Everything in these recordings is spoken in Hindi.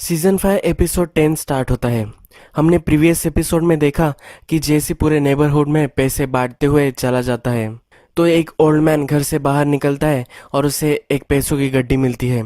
सीजन 5 एपिसोड 10 स्टार्ट होता है। हमने प्रीवियस एपिसोड में देखा कि जेसी पूरे नेबरहुड में पैसे बांटते हुए चला जाता है। तो एक ओल्ड मैन घर से बाहर निकलता है और उसे एक पैसों की गड्डी मिलती है।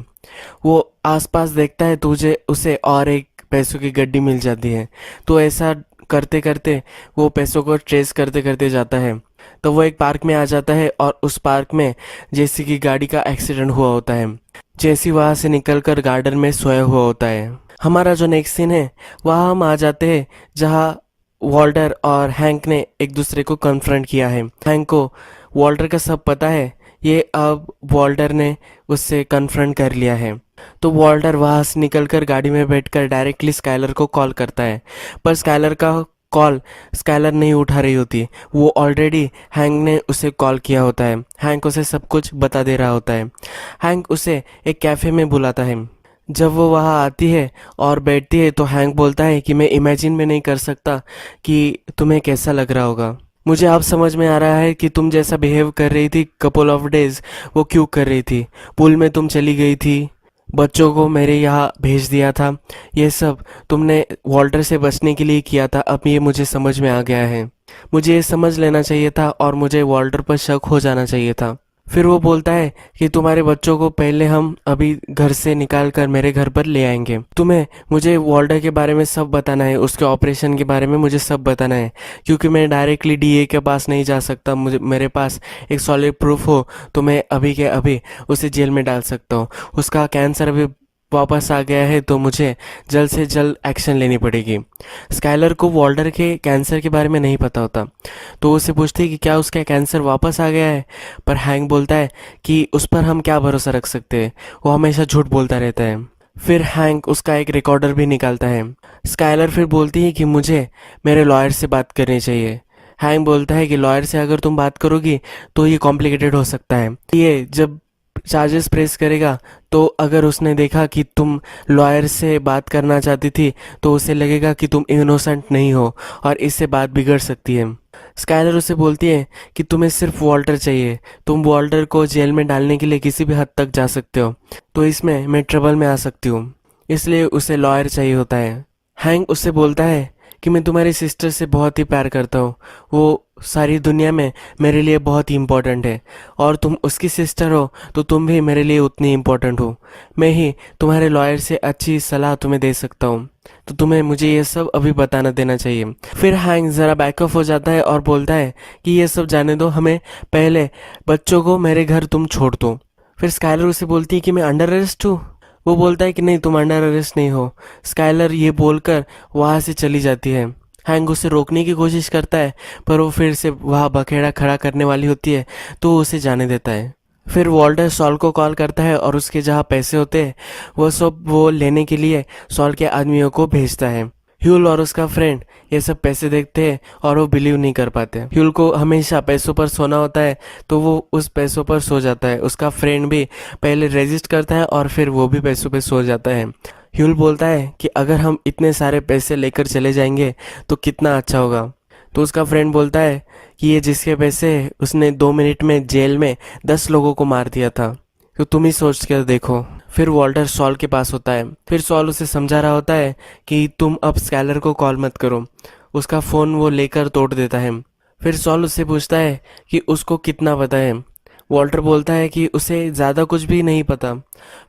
वो आसपास देखता है तो उसे और एक पैसों की गड्डी मिल जाती है। तो ऐसा करते करते वो पैसों को ट्रेस करते करते जाता है। तो वो एक पार्क में आ जाता है और उस पार्क में जेसी की गाड़ी का एक्सीडेंट हुआ होता है। जेसी वहां से निकलकर गार्डन में सोया हुआ होता है। हमारा जो नेक्स्ट सीन है वहाँ हम आ जाते हैं जहाँ वॉल्टर और हैंक ने एक दूसरे को कन्फ्रंट किया है। हैंक को वॉल्टर का सब पता है। ये अब वॉल्टर ने उससे कन्फ्रंट कर लिया है। तो वॉल्टर वहां से निकलकर गाड़ी में बैठकर डायरेक्टली स्काइलर को कॉल करता है। पर स्काइलर का कॉल स्काइलर नहीं उठा रही होती। वो ऑलरेडी हैंक ने उसे कॉल किया होता है। हैंक उसे सब कुछ बता दे रहा होता है। हैंक उसे एक कैफ़े में बुलाता है। जब वो वहाँ आती है और बैठती है तो हैंक बोलता है कि मैं इमेजिन भी नहीं कर सकता कि तुम्हें कैसा लग रहा होगा। मुझे अब समझ में आ रहा है कि तुम जैसा बिहेव कर रही थी कपल ऑफ डेज वो क्यों कर रही थी। पूल में तुम चली गई थी, बच्चों को मेरे यहाँ भेज दिया था, ये सब तुमने वॉल्टर से बचने के लिए किया था। अब ये मुझे समझ में आ गया है। मुझे ये समझ लेना चाहिए था और मुझे वॉल्टर पर शक हो जाना चाहिए था। फिर वो बोलता है कि तुम्हारे बच्चों को पहले हम अभी घर से निकाल कर मेरे घर पर ले आएंगे। तुम्हें मुझे वॉल्टर के बारे में सब बताना है, उसके ऑपरेशन के बारे में मुझे सब बताना है, क्योंकि मैं डायरेक्टली डीए के पास नहीं जा सकता। मुझे मेरे पास एक सॉलिड प्रूफ हो तो मैं अभी के अभी उसे जेल में डाल सकता हूँ। उसका कैंसर अभी वापस आ गया है तो मुझे जल्द से जल्द एक्शन लेनी पड़ेगी। स्काइलर को वॉल्टर के कैंसर के बारे में नहीं पता होता। तो वो उसे पूछती है कि क्या उसका कैंसर वापस आ गया है। पर हैंक बोलता है कि उस पर हम क्या भरोसा रख सकते हैं, वो हमेशा झूठ बोलता रहता है। फिर हैंक उसका एक रिकॉर्डर भी निकालता है। स्काइलर फिर बोलती है कि मुझे मेरे लॉयर से बात करनी चाहिए। हैंक बोलता है कि लॉयर से अगर तुम बात करोगी तो ये कॉम्प्लिकेटेड हो सकता है। ये जब चार्जेस प्रेस करेगा तो अगर उसने देखा कि तुम लॉयर से बात करना चाहती थी तो उसे लगेगा कि तुम इनोसेंट नहीं हो और इससे बात बिगड़ सकती है। स्काइलर उसे बोलती है कि तुम्हें सिर्फ वॉल्टर चाहिए, तुम वॉल्टर को जेल में डालने के लिए किसी भी हद तक जा सकते हो, तो इसमें मैं ट्रबल में आ सकती हूँ, इसलिए उसे लॉयर चाहिए होता है। हैंक उससे बोलता है कि मैं तुम्हारी सिस्टर से बहुत ही प्यार करता हूँ, वो सारी दुनिया में मेरे लिए बहुत ही इम्पोर्टेंट है और तुम उसकी सिस्टर हो तो तुम भी मेरे लिए उतनी इम्पोर्टेंट हो। मैं ही तुम्हारे लॉयर से अच्छी सलाह तुम्हें दे सकता हूँ, तो तुम्हें मुझे ये सब अभी बताना देना चाहिए। फिर हैंक ज़रा बैकअप हो जाता है और बोलता है कि ये सब जाने दो, हमें पहले बच्चों को मेरे घर तुम छोड़ दो। फिर स्काइलर उसे बोलती है कि मैं अंडर अरेस्ट हूँ। वो बोलता है कि नहीं, तुम अंडर अरेस्ट नहीं हो। स्काइलर ये बोलकर वहाँ से चली जाती है। हैंक उसे रोकने की कोशिश करता है पर वो फिर से वहाँ बखेड़ा खड़ा करने वाली होती है तो वो उसे जाने देता है। फिर वॉल्टर सॉल को कॉल करता है और उसके जहाँ पैसे होते हैं वो सब वो लेने के लिए सॉल के आदमियों को भेजता है। ह्यूल और उसका फ्रेंड ये सब पैसे देखते हैं और वो बिलीव नहीं कर पाते। ह्यूल को हमेशा पैसों पर सोना होता है तो वो उस पैसों पर सो जाता है। उसका फ्रेंड भी पहले रेजिस्ट करता है और फिर वो भी पैसों पे सो जाता है। ह्यूल बोलता है कि अगर हम इतने सारे पैसे लेकर चले जाएंगे तो कितना अच्छा होगा। तो उसका फ्रेंड बोलता है कि ये जिसके पैसे उसने 2 मिनट में जेल में 10 लोगों को मार दिया था, तो तुम ही सोच कर देखो। फिर वॉल्टर सॉल के पास होता है। फिर सॉल उसे समझा रहा होता है कि तुम अब स्काइलर को कॉल मत करो। उसका फ़ोन वो लेकर तोड़ देता है। फिर सॉल उससे पूछता है कि उसको कितना पता है। वॉल्टर बोलता है कि उसे ज़्यादा कुछ भी नहीं पता।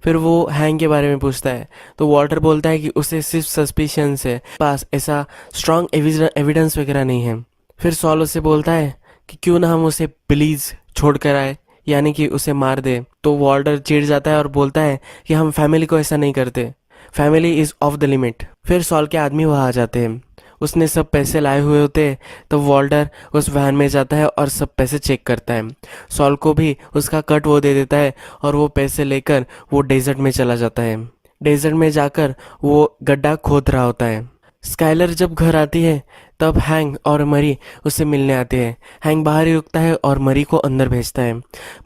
फिर वो हैंक के बारे में पूछता है तो वॉल्टर बोलता है कि उसे सिर्फ सस्पिशन है, पास ऐसा स्ट्रांग एविडेंस वगैरह नहीं है। फिर सॉल उससे बोलता है कि क्यों ना हम उसे प्लीज़ छोड़ कर आए, यानी कि उसे मार दे। तो वॉल्टर चिढ़ जाता है और बोलता है कि हम फैमिली को ऐसा नहीं करते, family is of the limit. फिर सॉल के आदमी वहाँ आ जाते हैं। उसने सब पैसे लाए हुए होते हैं तो वॉल्टर उस वैन में जाता है और सब पैसे चेक करता है। सॉल को भी उसका कट वो दे देता है और वो पैसे लेकर वो डेजर्ट में चला जाता है। डेजर्ट में जाकर वो गड्ढा खोद रहा होता है। स्काइलर जब घर आती है तब हैंक और मरी उससे मिलने आते हैं। हैंक बाहर ही रुकता है और मरी को अंदर भेजता है।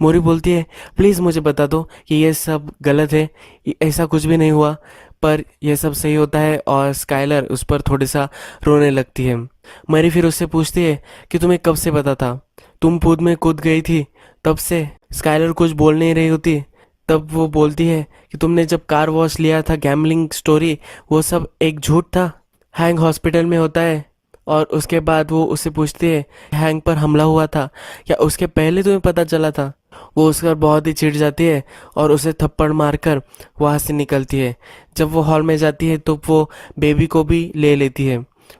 मोरी बोलती है प्लीज़ मुझे बता दो कि ये सब गलत है, ऐसा कुछ भी नहीं हुआ। पर यह सब सही होता है और स्काइलर उस पर थोड़ा सा रोने लगती है। मरी फिर उससे पूछती है कि तुम्हें कब से पता था, तुम पूल में कूद गई थी तब से। स्काइलर कुछ बोल नहीं रही होती तब वो बोलती है कि तुमने जब कार वॉश लिया था, गैम्बलिंग स्टोरी, वो सब एक झूठ था। हैंक हॉस्पिटल में होता है और उसके बाद वो उससे पूछती है हैंक पर हमला हुआ था या उसके पहले तुम्हें पता चला था। वो उसका बहुत ही चिढ़ जाती है और उसे थप्पड़ मारकर वहाँ से निकलती है। जब वो हॉल में जाती है तो वो बेबी को भी ले लेती है।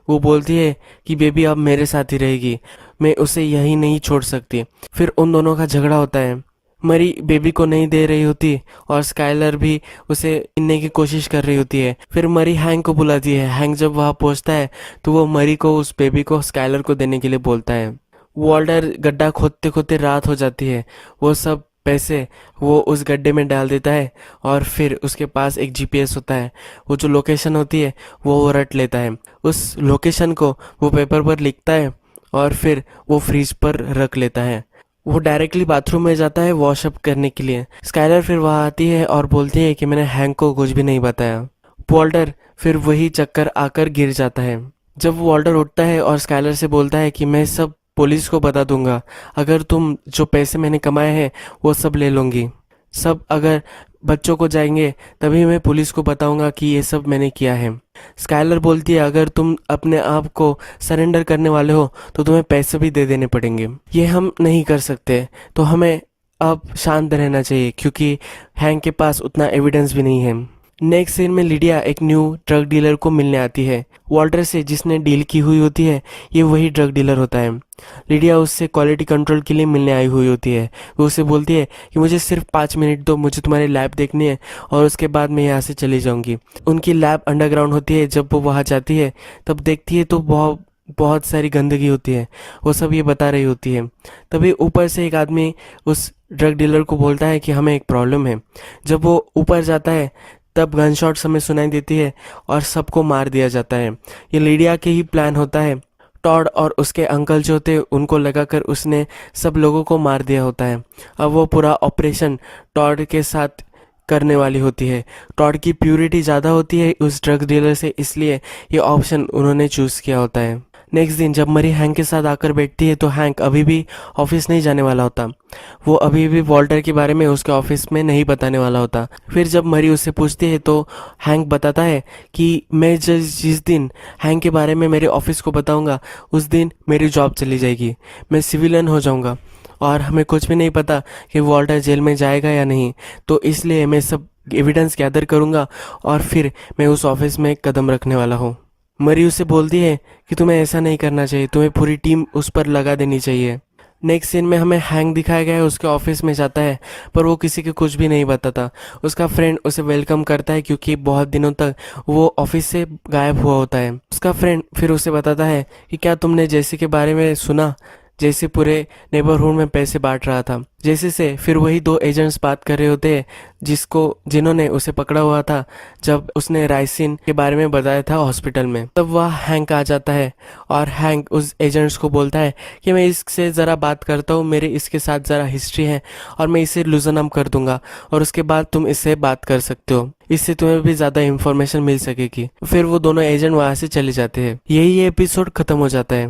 वो बोलती है कि बेबी अब मेरे साथ ही रहेगी, मैं उसे यहीं नहीं छोड़ सकती। फिर उन दोनों का झगड़ा होता है। मरी बेबी को नहीं दे रही होती और स्काइलर भी उसे छीनने की कोशिश कर रही होती है। फिर मरी हैंक को बुलाती है। हैंक जब वहाँ पहुँचता है तो वो मरी को उस बेबी को स्काइलर को देने के लिए बोलता है। वॉल्टर गड्ढा खोदते खोदते रात हो जाती है। वो सब पैसे वो उस गड्ढे में डाल देता है और फिर उसके पास एक जीपीएस होता है। वो जो लोकेशन होती है वो रट लेता है। उस लोकेशन को वो पेपर पर लिखता है और फिर वो फ्रिज पर रख लेता है। वो डायरेक्टली बाथरूम में जाता है वॉशअप करने के लिए। स्काइलर फिर वहाँ आती है और बोलती है कि मैंने हैंक को कुछ भी नहीं बताया। वॉल्टर फिर वही चक्कर आकर गिर जाता है। जब वॉल्टर उठता है और स्काइलर से बोलता है कि मैं सब पुलिस को बता दूंगा अगर तुम जो पैसे मैंने कमाए हैं वो सब ले लूंगी, सब अगर बच्चों को जाएंगे तभी मैं पुलिस को बताऊंगा कि ये सब मैंने किया है। स्काइलर बोलती है अगर तुम अपने आप को सरेंडर करने वाले हो तो तुम्हें पैसे भी दे देने पड़ेंगे। ये हम नहीं कर सकते, तो हमें अब शांत रहना चाहिए क्योंकि हैंक के पास उतना एविडेंस भी नहीं है। नेक्स्ट सीन में लिडिया एक न्यू ड्रग डीलर को मिलने आती है। वॉल्टर से जिसने डील की हुई होती है ये वही ड्रग डीलर होता है। लिडिया उससे क्वालिटी कंट्रोल के लिए मिलने आई हुई होती है। वो उसे बोलती है कि मुझे सिर्फ 5 मिनट दो, मुझे तुम्हारी लैब देखनी है और उसके बाद मैं यहाँ से चली जाऊँगी। उनकी लैब अंडरग्राउंड होती है। जब वो वहाँ जाती है तब देखती है तो बहुत बहुत सारी गंदगी होती है। वो सब ये बता रही होती है। तभी ऊपर से एक आदमी उस ड्रग डीलर को बोलता है कि हमें एक प्रॉब्लम है। जब वो ऊपर जाता है तब गन शॉट्स हमें सुनाई देती है और सबको मार दिया जाता है। ये लिडिया के ही प्लान होता है। टॉड और उसके अंकल जो थे उनको लगाकर उसने सब लोगों को मार दिया होता है। अब वो पूरा ऑपरेशन टॉड के साथ करने वाली होती है। टॉड की प्यूरिटी ज़्यादा होती है उस ड्रग डीलर से, इसलिए ये ऑप्शन उन्होंने चूज़ किया होता है। नेक्स्ट दिन जब मरी हैंक के साथ आकर बैठती है तो हैंक अभी भी ऑफिस नहीं जाने वाला होता। वो अभी भी वॉल्टर के बारे में उसके ऑफिस में नहीं बताने वाला होता। फिर जब मरी उससे पूछती है तो हैंक बताता है कि मैं जिस दिन हैंक के बारे में मेरे ऑफिस को बताऊंगा उस दिन मेरी जॉब चली जाएगी, मैं सिविलियन हो जाऊंगा और हमें कुछ भी नहीं पता कि वॉल्टर जेल में जाएगा या नहीं। तो इसलिए मैं सब एविडेंस गैदर करूंगा और फिर मैं उस ऑफिस में एक कदम रखने वाला हूँ। मरी उसे बोलती है कि तुम्हें ऐसा नहीं करना चाहिए, तुम्हें पूरी टीम उस पर लगा देनी चाहिए। नेक्स्ट सीन में हमें हैंक दिखाया गया है। उसके ऑफिस में जाता है पर वो किसी को कुछ भी नहीं बताता। उसका फ्रेंड उसे वेलकम करता है क्योंकि बहुत दिनों तक वो ऑफिस से गायब हुआ होता है। उसका फ्रेंड फिर उसे बताता है कि क्या तुमने जेसी के बारे में सुना, जेसी पूरे नेबरहुड में पैसे बांट रहा था। जेसी से फिर वही दो एजेंट्स बात कर रहे होते हैं जिन्होंने उसे पकड़ा हुआ था जब उसने राइसिन के बारे में बताया था हॉस्पिटल में। तब वह हैंक आ जाता है और हैंक उस एजेंट्स को बोलता है कि मैं इससे ज़रा बात करता हूँ, मेरे इसके साथ ज़रा हिस्ट्री है और मैं इसे लूजन अप कर दूंगा और उसके बाद तुम इससे बात कर सकते हो, इससे तुम्हें भी ज़्यादा इंफॉर्मेशन मिल सकेगी। फिर वो दोनों एजेंट वहाँ से चले जाते हैं। यही ये एपिसोड खत्म हो जाता है।